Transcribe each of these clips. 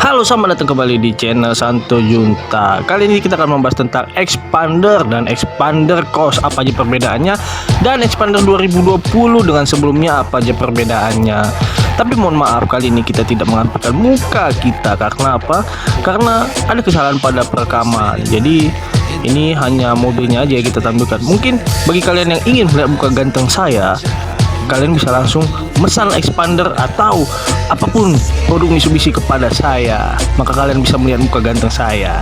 Halo, selamat datang kembali di channel Santo Junta. Kali ini kita akan membahas tentang expander dan expander cross, apa aja perbedaannya, dan expander 2020 dengan sebelumnya apa aja perbedaannya. Tapi mohon maaf, kali ini kita tidak mengampilkan muka kita. Karena apa? Karena ada kesalahan pada perekaman. Jadi ini hanya mobilnya aja yang kita tampilkan. Mungkin bagi kalian yang ingin melihat muka ganteng saya, kalian bisa langsung mesan expander atau apapun produk Mitsubishi kepada saya, maka kalian bisa melihat muka ganteng saya.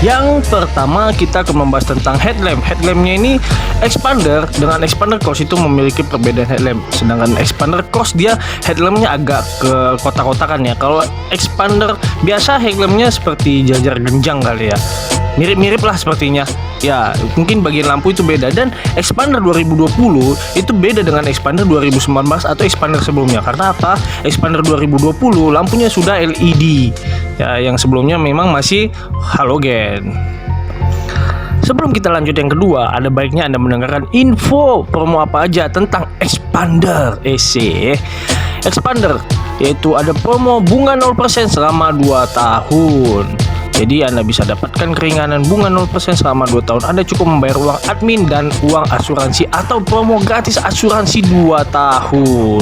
Yang pertama kita akan membahas tentang headlamp. Headlampnya ini expander dengan expander cross itu memiliki perbedaan headlamp. Sedangkan expander cross dia headlampnya agak ke kotak-kotakan ya. Kalau expander biasa headlampnya seperti jajar genjang kali ya. Mirip-mirip lah sepertinya. Ya, mungkin bagian lampu itu beda. Dan expander 2020 itu beda dengan expander 2019 atau expander sebelumnya. Karena apa? Expander 2020 lampunya sudah LED. Ya, yang sebelumnya memang masih halogen. Sebelum kita lanjut yang kedua, ada baiknya Anda mendengarkan info promo apa aja tentang expander EC. Expander yaitu ada promo bunga 0% selama 2 tahun. Jadi Anda bisa dapatkan keringanan bunga 0% selama 2 tahun. Anda cukup membayar uang admin dan uang asuransi atau promo gratis asuransi 2 tahun.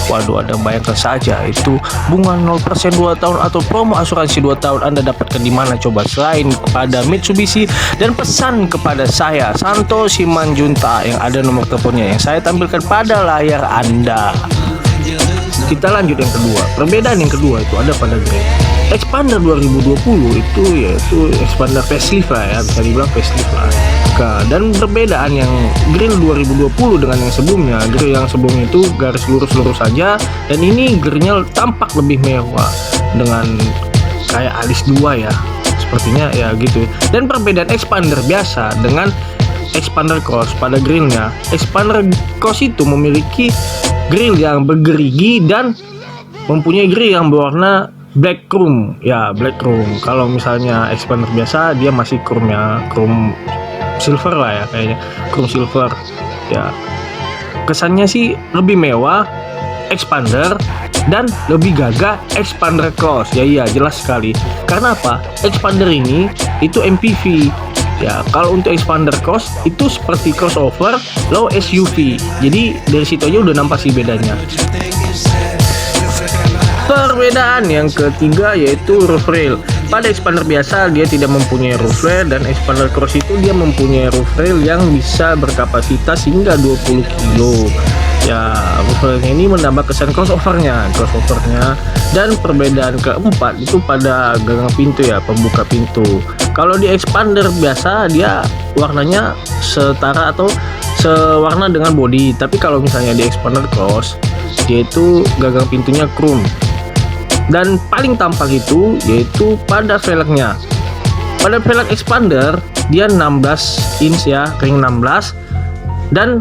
Waduh, Anda bayangkan saja itu bunga 0% 2 tahun atau promo asuransi 2 tahun Anda dapatkan di mana coba selain kepada Mitsubishi dan pesan kepada saya Santo Simanjunta yang ada nomor teleponnya yang saya tampilkan pada layar Anda. Kita lanjut yang kedua. Perbedaan yang kedua itu ada pada grill. Expander 2020 itu yaitu expander facelift lah ya, bisa dibilang facelift lah. Dan perbedaan yang grill 2020 dengan yang sebelumnya, grill yang sebelumnya itu garis lurus-lurus saja, dan ini grillnya tampak lebih mewah dengan kayak alis 2 ya, sepertinya ya gitu. Dan perbedaan expander biasa dengan expander cross pada grillnya, expander cross itu memiliki grill yang bergerigi dan mempunyai grill yang berwarna black chrome ya, black chrome. Kalau misalnya expander biasa dia masih chrome ya, chrome silver lah ya, kayaknya chrome silver ya. Kesannya sih lebih mewah expander dan lebih gagah expander cross ya. Iya, jelas sekali. Karena apa? Expander ini itu MPV ya. Kalau untuk expander cross itu seperti crossover low SUV. Jadi dari situ aja udah nampak sih bedanya. Perbedaan yang ketiga yaitu roof rail. Pada expander biasa dia tidak mempunyai roof rail, dan expander cross itu dia mempunyai roof rail yang bisa berkapasitas hingga 20 kilo. Ya, roof railnya ini menambah kesan crossovernya. Dan perbedaan keempat itu pada gagang pintu ya, pembuka pintu. Kalau di expander biasa dia warnanya setara atau sewarna dengan body, tapi kalau misalnya di expander cross dia itu gagang pintunya chrome. Dan paling tampak itu yaitu pada velgnya. Pada velg expander dia 16 inch ya, ring 16. Dan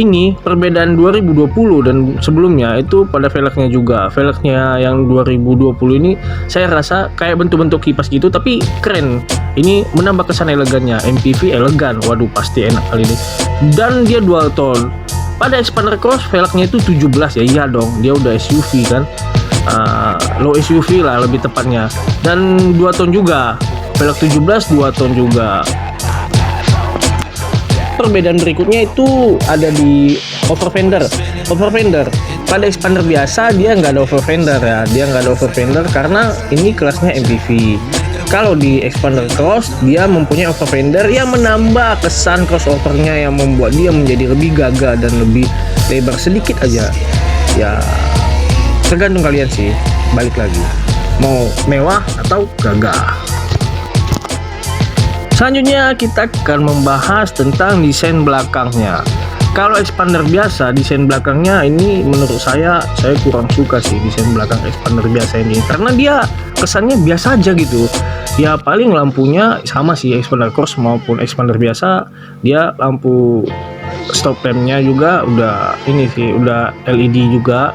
ini perbedaan 2020 dan sebelumnya itu pada velgnya juga. Velgnya yang 2020 ini saya rasa kayak bentuk-bentuk kipas gitu, tapi keren. Ini menambah kesan elegannya. MPV elegan, waduh pasti enak kali ini. Dan dia dual tone. Pada expander cross velgnya itu 17 ya, iya dong, dia udah SUV kan. Low SUV lah lebih tepatnya, dan 2 ton juga, velg 17 2 ton juga. Perbedaan berikutnya itu ada di over fender. Pada expander biasa dia nggak ada over fender ya, karena ini kelasnya MPV. Kalau di expander cross dia mempunyai over fender yang menambah kesan crossovernya, yang membuat dia menjadi lebih gagah dan lebih lebar sedikit aja ya. Tergantung kalian sih, balik lagi mau mewah atau gagah. Selanjutnya kita akan membahas tentang desain belakangnya. Kalau expander biasa desain belakangnya ini menurut saya kurang suka sih desain belakang expander biasa ini, karena dia kesannya biasa aja gitu ya. Paling lampunya sama sih expander cross maupun expander biasa, dia lampu stop lampnya juga udah ini sih, udah LED juga.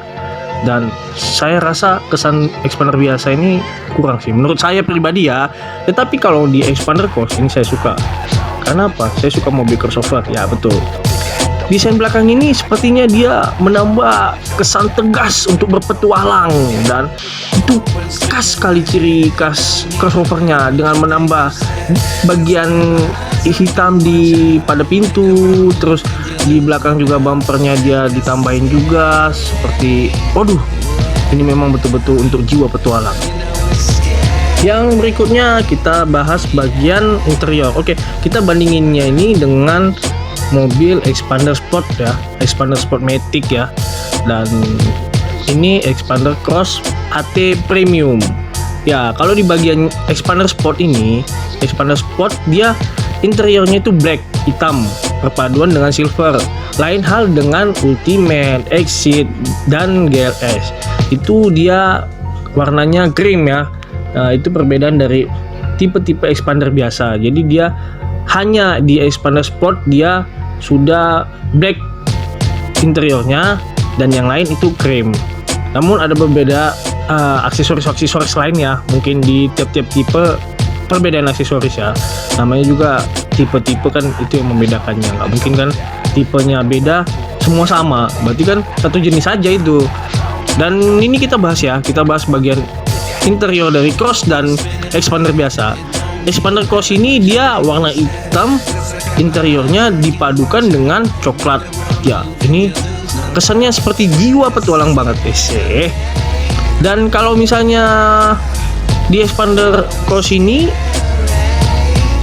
Dan saya rasa kesan expander biasa ini kurang sih menurut saya pribadi ya. Tetapi kalau di expander cross ini saya suka. Karena apa? Saya suka mobil crossover ya, betul. desain belakang ini sepertinya dia menambah kesan tegas untuk berpetualang, dan itu khas sekali ciri khas crossovernya dengan menambah bagian hitam pada pintu, terus di belakang juga bumpernya dia ditambahin juga seperti, waduh, ini memang betul-betul untuk jiwa petualang. Yang berikutnya kita bahas bagian interior. Oke, kita bandinginnya ini dengan mobil Expander Sport ya, Expander Sport Matic ya, dan ini Expander Cross AT Premium ya. Kalau di bagian Expander Sport ini, Expander Sport dia interiornya itu black, hitam perpaduan dengan silver. Lain hal dengan Ultimate, Exit, dan GLS, itu dia warnanya cream ya. Nah, itu perbedaan dari tipe-tipe expander biasa. Jadi dia hanya di Expander Sport dia sudah black interiornya, dan yang lain itu cream. Namun ada berbeda aksesoris lain ya. Mungkin di tiap-tiap tipe perbedaan aksesoris ya. Namanya juga tipe-tipe kan, itu yang membedakannya. Nggak mungkin kan tipenya beda semua sama. Berarti kan satu jenis saja itu. Dan ini kita bahas ya. Kita bahas bagian interior dari Cross dan Expander biasa. Expander Cross ini dia warna hitam, interiornya dipadukan dengan coklat ya. Ini kesannya seperti jiwa petualang banget sih. Dan kalau misalnya di Expander Cross ini,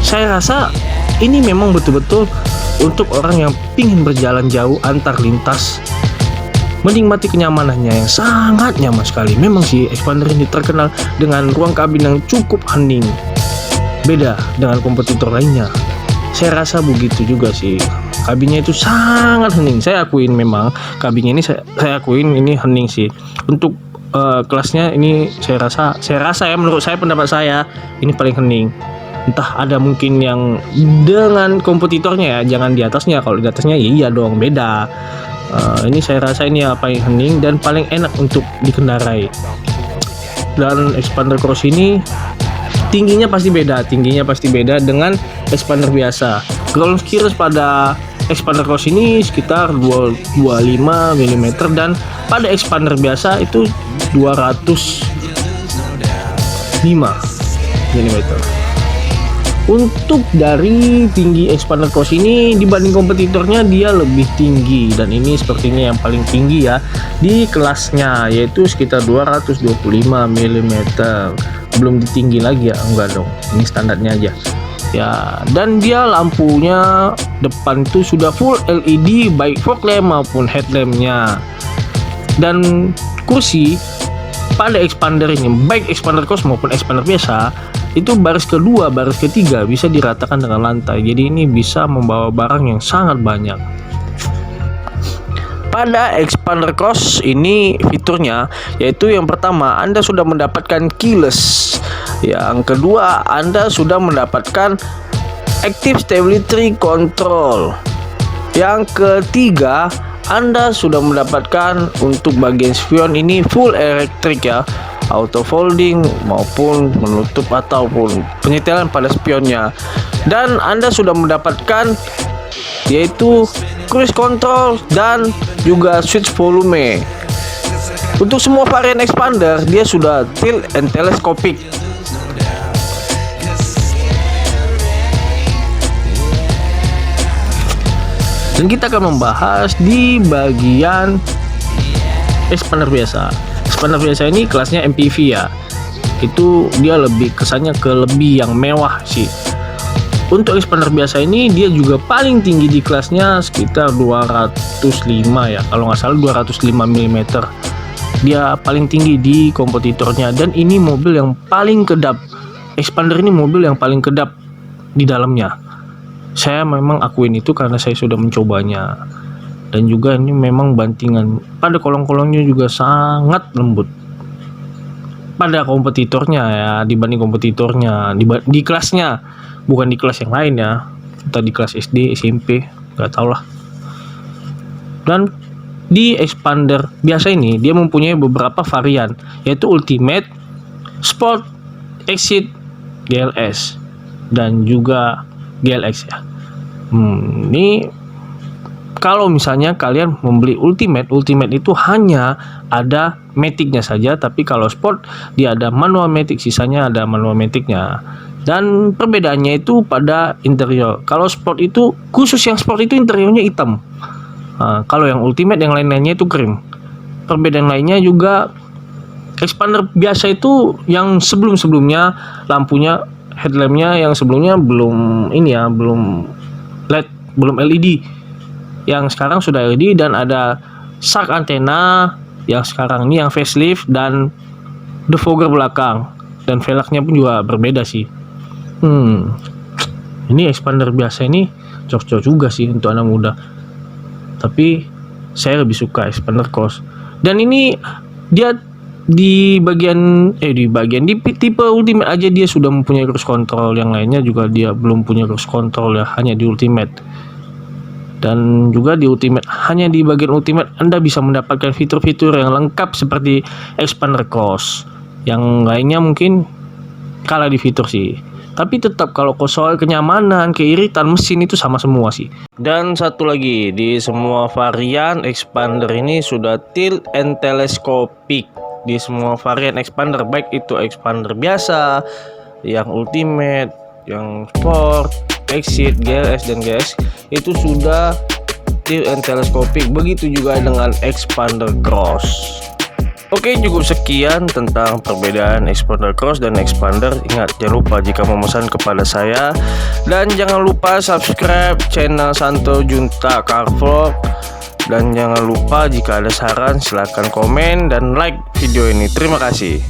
saya rasa ini memang betul-betul untuk orang yang pingin berjalan jauh antar lintas, menikmati kenyamanannya yang sangat nyaman sekali. Memang sih Expander ini terkenal dengan ruang kabin yang cukup hening, beda dengan kompetitor lainnya. Saya rasa begitu juga sih, kabinnya itu sangat hening. Saya akuin memang kabinnya ini saya akuin ini hening sih. Untuk kelasnya ini saya rasa ya, menurut saya, pendapat saya ini paling hening. Entah ada mungkin yang dengan kompetitornya ya, jangan di atasnya. Kalau di atasnya ya iya dong, beda. Ini saya rasa ini ya paling hening dan paling enak untuk dikendarai. Dan Expander Cross ini tingginya pasti beda dengan Expander biasa. Ground clearance pada Expander Cross ini sekitar 25 mm, dan pada Expander biasa itu 205 mm. Untuk dari tinggi Expander Cross ini dibanding kompetitornya dia lebih tinggi, dan ini sepertinya yang paling tinggi ya di kelasnya, yaitu sekitar 225 mm. Belum ditinggi lagi ya, enggak dong, ini standarnya aja ya. Dan dia lampunya depan itu sudah full LED baik fog lamp maupun headlampnya. Dan kursi pada Expander ini, baik Expander Cross maupun Expander biasa, itu baris kedua, baris ketiga bisa diratakan dengan lantai. Jadi ini bisa membawa barang yang sangat banyak. Pada Expander Cross ini fiturnya yaitu yang pertama, Anda sudah mendapatkan keyless. Yang kedua, Anda sudah mendapatkan active stability control. Yang ketiga, Anda sudah mendapatkan untuk bagian spion ini full elektrik ya, auto folding maupun menutup ataupun penyetelan pada spionnya. Dan Anda sudah mendapatkan yaitu cruise control dan juga switch volume. Untuk semua varian Expander dia sudah tilt and telescopic. Dan kita akan membahas di bagian Expander biasa. Expander biasa ini kelasnya MPV ya. Itu dia lebih kesannya ke lebih yang mewah sih. Untuk Expander biasa ini dia juga paling tinggi di kelasnya sekitar 205 ya. Kalau nggak salah 205 mm. Dia paling tinggi di kompetitornya, dan ini mobil yang paling kedap. Expander ini mobil yang paling kedap di dalamnya. Saya memang akuin itu karena saya sudah mencobanya. Dan juga ini memang bantingan pada kolong-kolongnya juga sangat lembut pada kompetitornya ya, dibanding kompetitornya di kelasnya, bukan di kelas yang lain ya, entah di kelas SD, SMP, nggak tau lah. Dan di Expander biasa ini dia mempunyai beberapa varian, yaitu Ultimate, Sport, Exit, GLS, dan juga GLX ya. Ini kalau misalnya kalian membeli Ultimate itu hanya ada matic-nya saja, tapi kalau Sport dia ada manual matic, sisanya ada manual matic-nya. Dan perbedaannya itu pada interior. Kalau Sport itu, khusus yang Sport itu interiornya hitam. Kalau yang Ultimate yang lain-lainnya itu krim. Perbedaan lainnya juga, expander biasa itu yang sebelum-sebelumnya lampunya, headlampnya yang sebelumnya belum LED, belum LED. Yang sekarang sudah LED dan ada sak antena yang sekarang ini yang facelift dan defogger belakang, dan velgnya pun juga berbeda sih. Ini expander biasa ini cocok juga sih untuk anak muda, tapi saya lebih suka expander cross. Dan ini dia di tipe Ultimate aja dia sudah mempunyai cruise control, yang lainnya juga dia belum punya cruise control ya, hanya di Ultimate. Dan juga di Ultimate, hanya di bagian Ultimate Anda bisa mendapatkan fitur-fitur yang lengkap seperti expander cross. Yang lainnya mungkin kalah di fitur sih. Tapi tetap kalau soal kenyamanan, keiritan mesin itu sama semua sih. Dan satu lagi, di semua varian expander ini sudah tilt and telescopic. Di semua varian expander, baik itu expander biasa, yang Ultimate, yang Sport, Exit, GLS dan GS, itu sudah tilt and telescopic. Begitu juga dengan expander cross. Oke, cukup sekian tentang perbedaan expander cross dan expander. Ingat, jangan lupa jika memesan kepada saya, dan jangan lupa subscribe channel Santo Junta Car Vlog. Dan jangan lupa jika ada saran silahkan komen dan like video ini. Terima kasih.